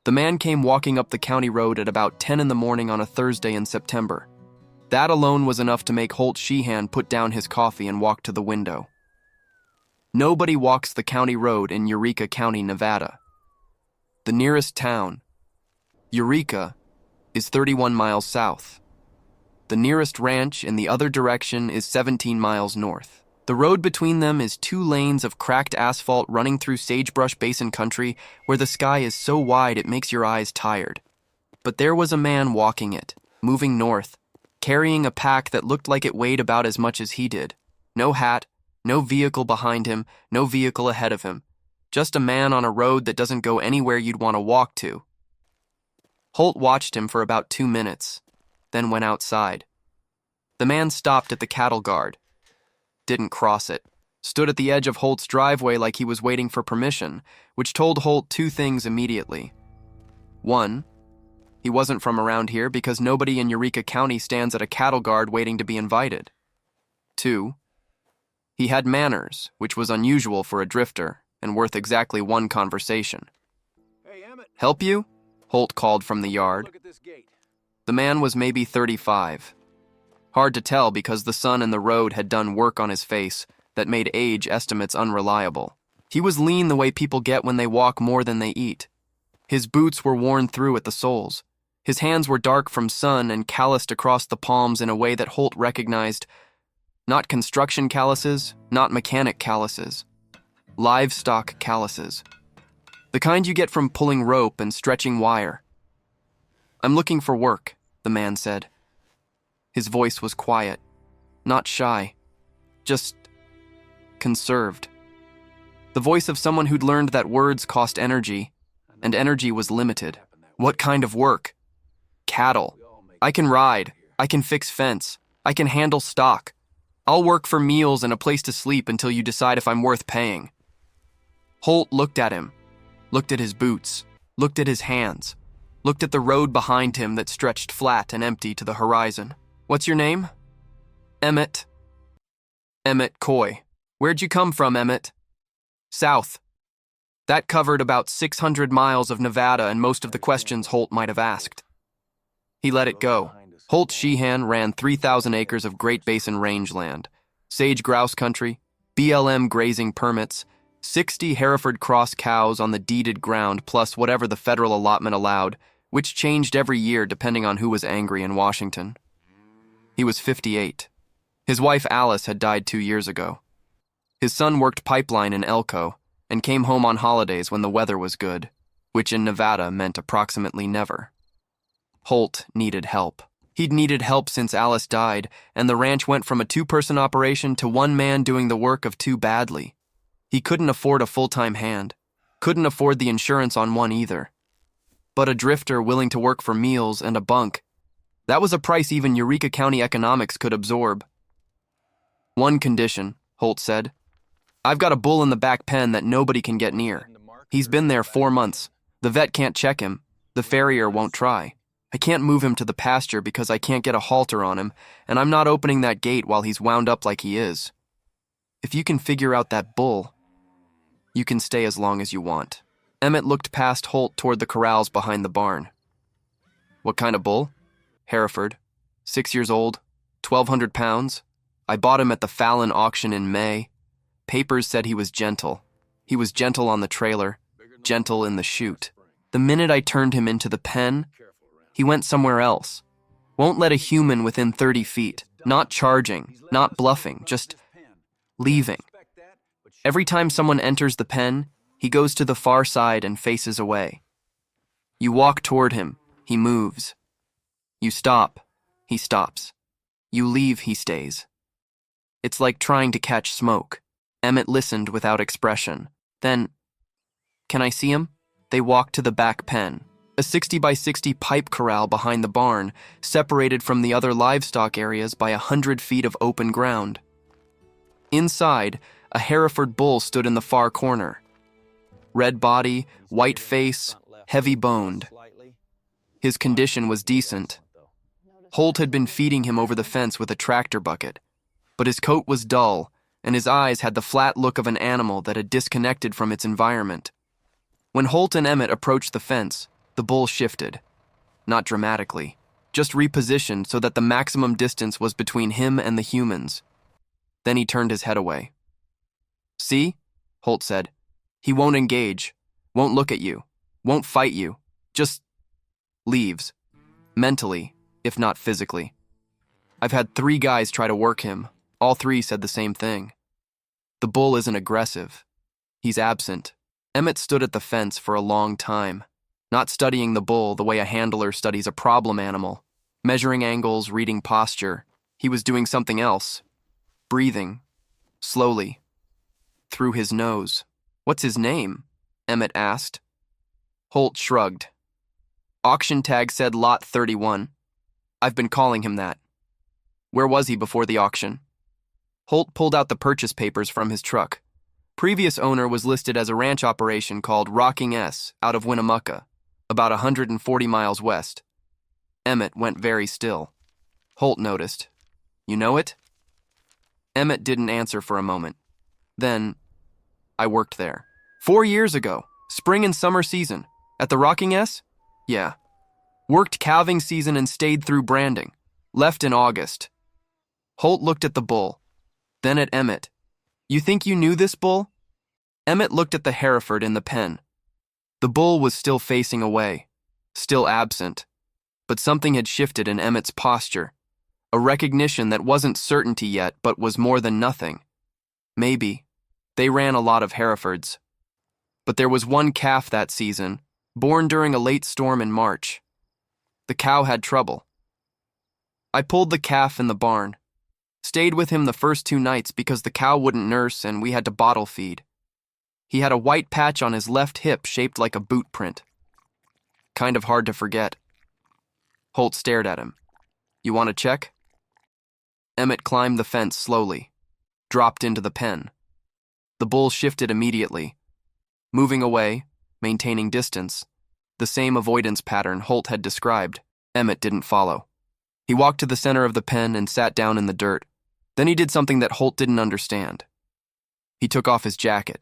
The man came walking up the county road at about 10 in the morning on a Thursday in September. That alone was enough to make Holt Sheehan put down his coffee and walk to the window. Nobody walks the county road in Eureka County, Nevada. The nearest town, Eureka, is 31 miles south. The nearest ranch in the other direction is 17 miles north. The road between them is 2 lanes of cracked asphalt running through sagebrush basin country where the sky is so wide it makes your eyes tired. But there was a man walking it, moving north, carrying a pack that looked like it weighed about as much as he did. No hat, no vehicle behind him, no vehicle ahead of him. Just a man on a road that doesn't go anywhere you'd want to walk to. Holt watched him for about 2 minutes, then went outside. The man stopped at the cattle guard. Didn't cross it. Stood at the edge of Holt's driveway like he was waiting for permission, which told Holt 2 things immediately. 1, he wasn't from around here because nobody in Eureka County stands at a cattle guard waiting to be invited. 2, he had manners, which was unusual for a drifter and worth exactly 1 conversation. Hey, Emmett. "Help you?" Holt called from the yard. Look at this gate. The man was maybe 35. Hard to tell because the sun and the road had done work on his face that made age estimates unreliable. He was lean the way people get when they walk more than they eat. His boots were worn through at the soles. His hands were dark from sun and calloused across the palms in a way that Holt recognized. Not construction calluses, not mechanic calluses. Livestock calluses. The kind you get from pulling rope and stretching wire. "I'm looking for work," the man said. His voice was quiet, not shy, just conserved. The voice of someone who'd learned that words cost energy, and energy was limited. "What kind of work?" "Cattle. I can ride. I can fix fence. I can handle stock. I'll work for meals and a place to sleep until you decide if I'm worth paying." Holt looked at him, looked at his boots, looked at his hands, looked at the road behind him that stretched flat and empty to the horizon. "What's your name?" "Emmett." "Emmett Coy. Where'd you come from, Emmett?" "South." That covered about 600 miles of Nevada and most of the questions Holt might have asked. He let it go. Holt Sheehan ran 3,000 acres of Great Basin rangeland, sage grouse country, BLM grazing permits, 60 Hereford cross cows on the deeded ground plus whatever the federal allotment allowed, which changed every year depending on who was angry in Washington. He was 58. His wife Alice had died 2 years ago. His son worked pipeline in Elko and came home on holidays when the weather was good, which in Nevada meant approximately never. Holt needed help. He'd needed help since Alice died, and the ranch went from a 2-person operation to 1 man doing the work of 2 badly. He couldn't afford a full-time hand, couldn't afford the insurance on one either. But a drifter willing to work for meals and a bunk, that was a price even Eureka County economics could absorb. "1 condition," Holt said. "I've got a bull in the back pen that nobody can get near. He's been there 4 months. The vet can't check him. The farrier won't try. I can't move him to the pasture because I can't get a halter on him, and I'm not opening that gate while he's wound up like he is. If you can figure out that bull, you can stay as long as you want." Emmett looked past Holt toward the corrals behind the barn. "What kind of bull?" "Hereford. 6 years old. 1,200 pounds. I bought him at the Fallon auction in May. Papers said he was gentle. He was gentle on the trailer, gentle in the chute. The minute I turned him into the pen, he went somewhere else. Won't let a human within 30 feet. Not charging, not bluffing, just leaving. Every time someone enters the pen, he goes to the far side and faces away. You walk toward him, he moves. You stop, he stops. You leave, he stays. It's like trying to catch smoke." Emmett listened without expression. Then, "Can I see him?" They walked to the back pen, a 60 by 60 pipe corral behind the barn, separated from the other livestock areas by 100 feet of open ground. Inside, a Hereford bull stood in the far corner. Red body, white face, heavy boned. His condition was decent. Holt had been feeding him over the fence with a tractor bucket, but his coat was dull, and his eyes had the flat look of an animal that had disconnected from its environment. When Holt and Emmett approached the fence, The bull shifted, not dramatically, just repositioned so that the maximum distance was between him and the humans. Then he turned his head away. "See?" Holt said. "He won't engage, won't look at you, won't fight you, just leaves. Mentally, if not physically. I've had 3 guys try to work him. All 3 said the same thing. The bull isn't aggressive. He's absent." Emmett stood at the fence for a long time, not studying the bull the way a handler studies a problem animal, measuring angles, reading posture. He was doing something else. Breathing. Slowly. Through his nose. "What's his name?" Emmett asked. Holt shrugged. "Auction tag said lot 31. I've been calling him that." "Where was he before the auction?" Holt pulled out the purchase papers from his truck. Previous owner was listed as a ranch operation called Rocking S out of Winnemucca, about 140 miles west. Emmett went very still. Holt noticed. "You know it?" Emmett didn't answer for a moment. Then, "I worked there. 4 years ago, spring and summer season. At the Rocking S? Yeah. Worked calving season and stayed through branding. Left in August." Holt looked at the bull, then at Emmett. "You think you knew this bull?" Emmett looked at the Hereford in the pen. The bull was still facing away, still absent, but something had shifted in Emmett's posture, a recognition that wasn't certainty yet but was more than nothing. Maybe. They ran a lot of Herefords. But there was one calf that season, born during a late storm in March. The cow had trouble. I pulled the calf in the barn. Stayed with him the first 2 nights because the cow wouldn't nurse and we had to bottle feed. He had a white patch on his left hip shaped like a boot print. Kind of hard to forget. Holt stared at him. "You want to check?" Emmett climbed the fence slowly, dropped into the pen. The bull shifted immediately, moving away, maintaining distance, the same avoidance pattern Holt had described. Emmett didn't follow. He walked to the center of the pen and sat down in the dirt. Then he did something that Holt didn't understand. He took off his jacket,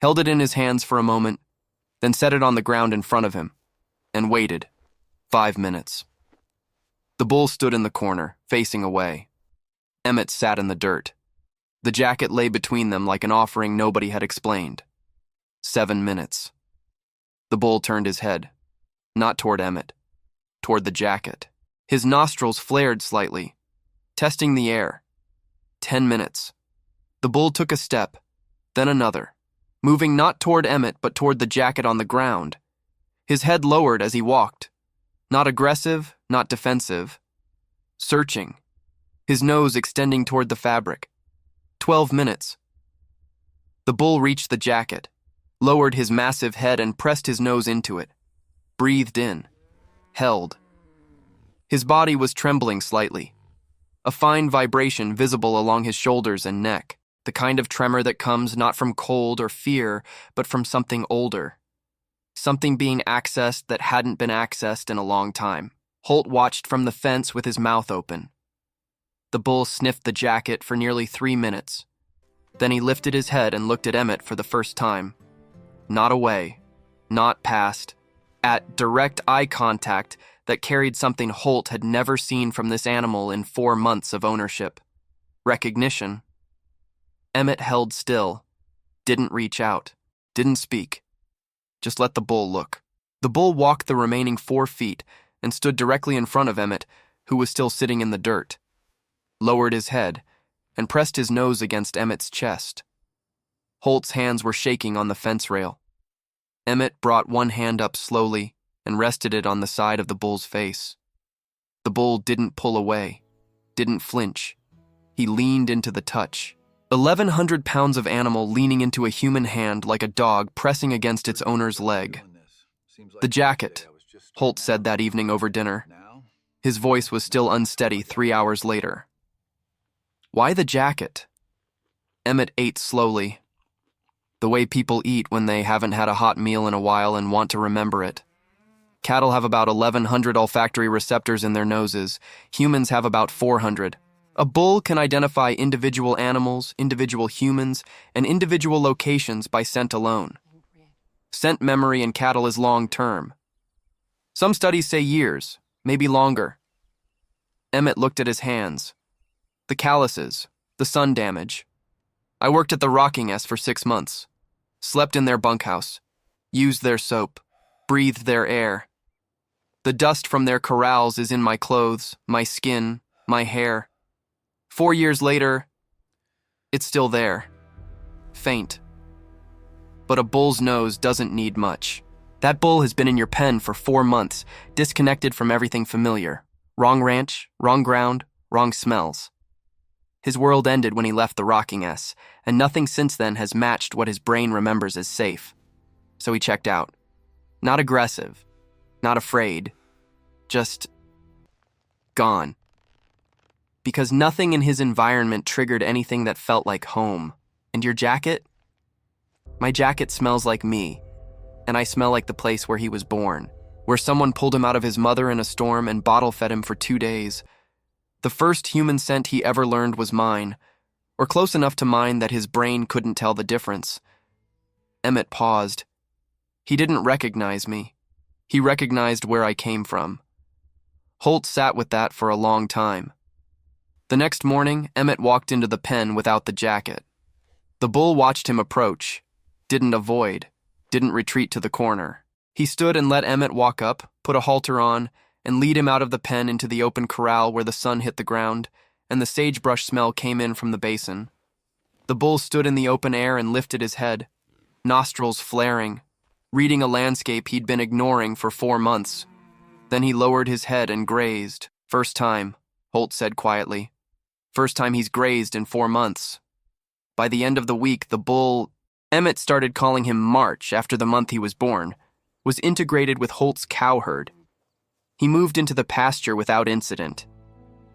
held it in his hands for a moment, then set it on the ground in front of him, and waited. 5 minutes. The bull stood in the corner, facing away. Emmett sat in the dirt. The jacket lay between them like an offering nobody had explained. 7 minutes. The bull turned his head, not toward Emmett, toward the jacket. His nostrils flared slightly, testing the air. 10 minutes. The bull took a step, then another, moving not toward Emmett but toward the jacket on the ground. His head lowered as he walked. Not aggressive, not defensive. Searching. His nose extending toward the fabric. 12 minutes. The bull reached the jacket, lowered his massive head and pressed his nose into it. Breathed in. Held. His body was trembling slightly. A fine vibration visible along his shoulders and neck, the kind of tremor that comes not from cold or fear, but from something older. Something being accessed that hadn't been accessed in a long time. Holt watched from the fence with his mouth open. The bull sniffed the jacket for nearly 3 minutes. Then he lifted his head and looked at Emmett for the first time. Not away, not past, at direct eye contact that carried something Holt had never seen from this animal in 4 months of ownership. Recognition. Emmett held still, didn't reach out, didn't speak. Just let the bull look. The bull walked the remaining 4 feet and stood directly in front of Emmett, who was still sitting in the dirt. Lowered his head and pressed his nose against Emmett's chest. Holt's hands were shaking on the fence rail. Emmett brought one hand up slowly and rested it on the side of the bull's face. The bull didn't pull away, didn't flinch. He leaned into the touch. 1,100 pounds of animal leaning into a human hand like a dog pressing against its owner's leg. "The jacket," Holt said that evening over dinner. His voice was still unsteady 3 hours later. "Why the jacket?" Emmett ate slowly. The way people eat when they haven't had a hot meal in a while and want to remember it. Cattle have about 1,100 olfactory receptors in their noses. Humans have about 400. A bull can identify individual animals, individual humans, and individual locations by scent alone. Scent memory in cattle is long-term. Some studies say years, maybe longer. Emmett looked at his hands. The calluses, the sun damage. I worked at the rocking S for 6 months. Slept in their bunkhouse. Used their soap. Breathed their air. The dust from their corrals is in my clothes, my skin, my hair. 4 years later, it's still there. Faint. But a bull's nose doesn't need much. That bull has been in your pen for 4 months, disconnected from everything familiar. Wrong ranch, wrong ground, wrong smells. His world ended when he left the rocking S, and nothing since then has matched what his brain remembers as safe. So he checked out. Not aggressive, not afraid, just gone. Because nothing in his environment triggered anything that felt like home. And your jacket? My jacket smells like me, and I smell like the place where he was born, where someone pulled him out of his mother in a storm and bottle-fed him for 2 days. The first human scent he ever learned was mine, or close enough to mine that his brain couldn't tell the difference. Emmett paused. He didn't recognize me. He recognized where I came from. Holt sat with that for a long time. The next morning, Emmett walked into the pen without the jacket. The bull watched him approach, didn't avoid, didn't retreat to the corner. He stood and let Emmett walk up, put a halter on, and lead him out of the pen into the open corral where the sun hit the ground, and the sagebrush smell came in from the basin. The bull stood in the open air and lifted his head, nostrils flaring, reading a landscape he'd been ignoring for 4 months. Then he lowered his head and grazed. First time, Holt said quietly. First time he's grazed in 4 months. By the end of the week, the bull, Emmett started calling him March after the month he was born, was integrated with Holt's cow herd. He moved into the pasture without incident.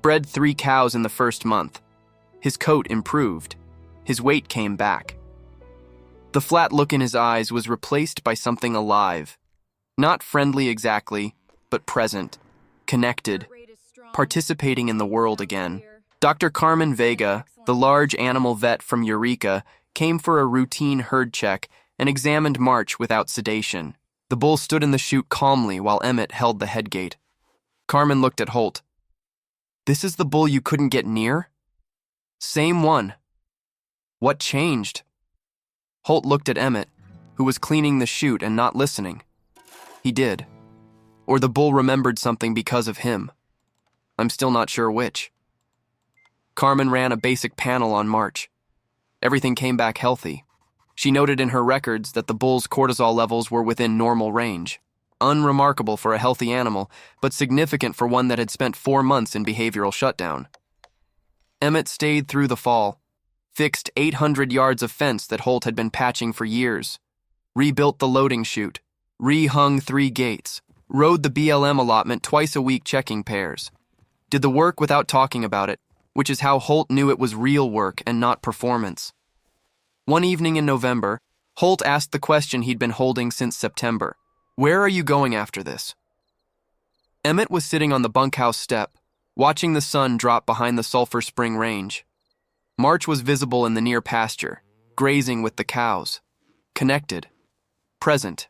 Bred 3 cows in the first month. His coat improved. His weight came back. The flat look in his eyes was replaced by something alive. Not friendly exactly, but present, connected, participating in the world again. Dr. Carmen Vega, the large animal vet from Eureka, came for a routine herd check and examined March without sedation. The bull stood in the chute calmly while Emmett held the head gate. Carmen looked at Holt. This is the bull you couldn't get near? Same one. What changed? Holt looked at Emmett, who was cleaning the chute and not listening. He did. Or the bull remembered something because of him. I'm still not sure which. Carmen ran a basic panel on March. Everything came back healthy. She noted in her records that the bull's cortisol levels were within normal range. Unremarkable for a healthy animal, but significant for one that had spent 4 months in behavioral shutdown. Emmett stayed through the fall, fixed 800 yards of fence that Holt had been patching for years, rebuilt the loading chute, rehung 3 gates, rode the BLM allotment twice a week checking pairs. Did the work without talking about it, which is how Holt knew it was real work and not performance. One evening in November, Holt asked the question he'd been holding since September. Where are you going after this? Emmett was sitting on the bunkhouse step, watching the sun drop behind the Sulphur Spring Range. March was visible in the near pasture, grazing with the cows. Connected. Present.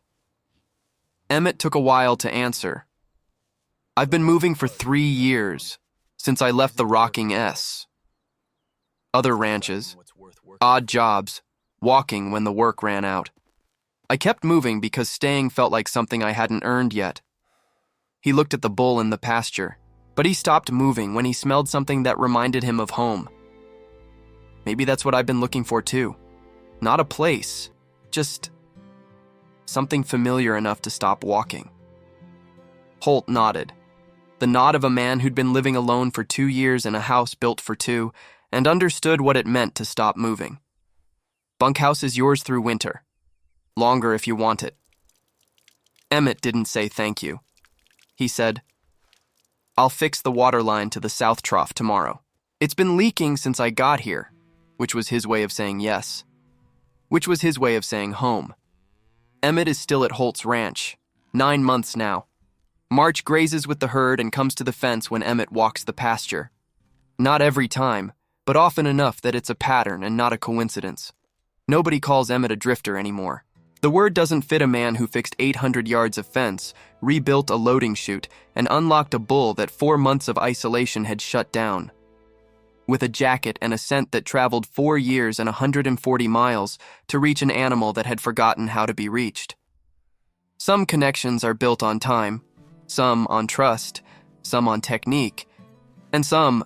Emmett took a while to answer. I've been moving for 3 years, since I left the rocking S. Other ranches, odd jobs, walking when the work ran out. I kept moving because staying felt like something I hadn't earned yet. He looked at the bull in the pasture, but he stopped moving when he smelled something that reminded him of home. Maybe that's what I've been looking for too. Not a place, just something familiar enough to stop walking. Holt nodded. The nod of a man who'd been living alone for 2 years in a house built for 2 and understood what it meant to stop moving. Bunkhouse is yours through winter. Longer if you want it. Emmett didn't say thank you. He said, I'll fix the water line to the south trough tomorrow. It's been leaking since I got here, which was his way of saying yes, which was his way of saying home. Emmett is still at Holt's ranch, 9 months now. March grazes with the herd and comes to the fence when Emmett walks the pasture. Not every time, but often enough that it's a pattern and not a coincidence. Nobody calls Emmett a drifter anymore. The word doesn't fit a man who fixed 800 yards of fence, rebuilt a loading chute, and unlocked a bull that 4 months of isolation had shut down. With a jacket and a scent that traveled 4 years and 140 miles to reach an animal that had forgotten how to be reached. Some connections are built on time, some on trust, some on technique, and some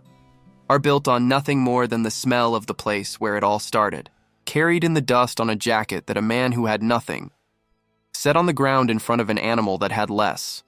are built on nothing more than the smell of the place where it all started, carried in the dust on a jacket that a man who had nothing set on the ground in front of an animal that had less.